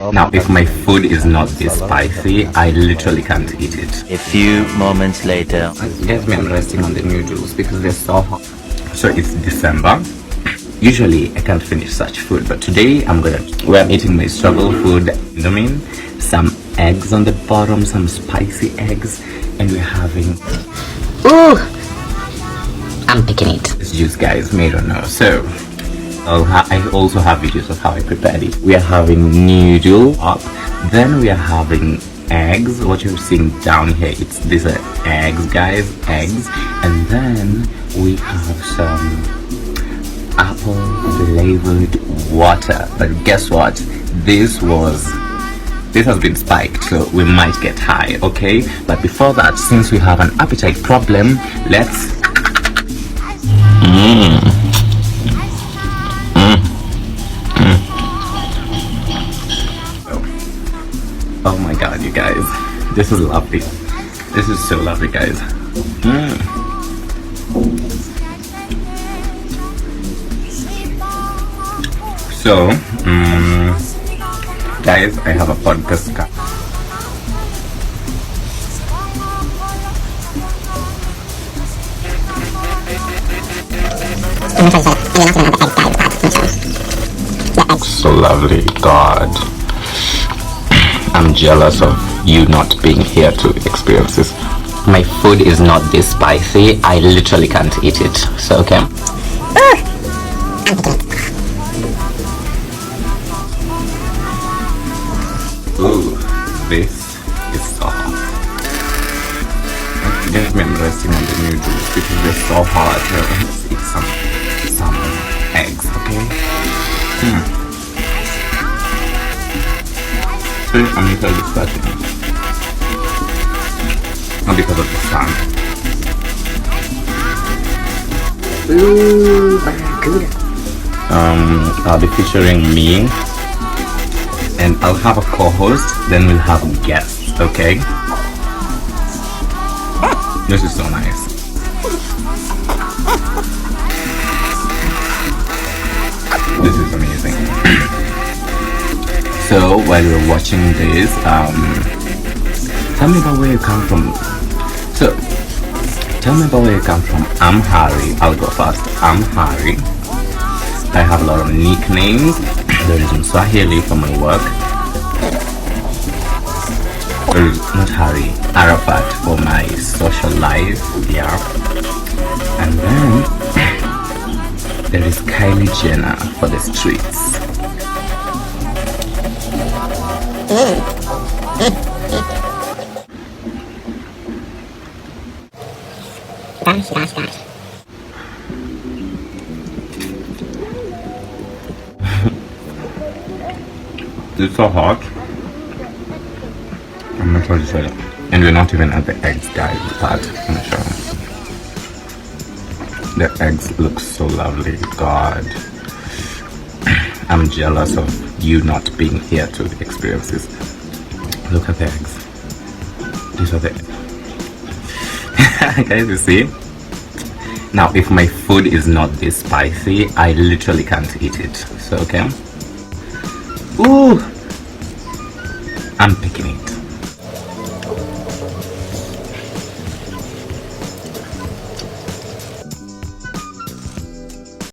Now, if my food is not this spicy, I literally can't eat it. A few moments later. Guess me, I'm resting on the noodles because they're so hot. So it's December. Usually I can't finish such food, but today I'm eating my struggle food. Indomie, some eggs on the bottom, some spicy eggs, and we're having. Ooh! I'm picking it. This juice, guys, made or no. So I also have videos of how I prepared it. We are having noodle up, then we are having eggs. What you're seeing down here, these are eggs, guys, eggs, and then we have some apple flavored water. But guess what? This has been spiked, so we might get high, okay? But before that, since we have an appetite problem, let's Oh my god, you guys, this is lovely. This is so lovely, guys. So, guys, I have a podcast. So lovely, God. I'm jealous of you not being here to experience this. My food is not this spicy. I literally can't eat it. So, okay. Ooh, this is so hot. Guys, I'm resting on the noodles because they're so hot. Let's eat some eggs, okay? I'm literally starting. Not because of the sun. Ooh, very good. I'll be featuring me, and I'll have a co-host, then we'll have guests, okay? This is so nice. This is amazing. So while you're watching this, tell me about where you come from. So tell me about where you come from. I'm Harry. I'll go first. I'm Harry. I have a lot of nicknames. There is Swahili for my work. There is not Harry, Arafat for my social life. Yeah. And then there is Kylie Jenner for the streets. Gosh. It's so hot. I'm not really sure. And we're not even at the eggs, guys, part. I'm not sure. The eggs look so lovely. God. I'm jealous of you not being here to experience this. Look at the eggs. These are the guys, you see? Now, if my food is not this spicy, I literally can't eat it. So, okay? Ooh! I'm picking it.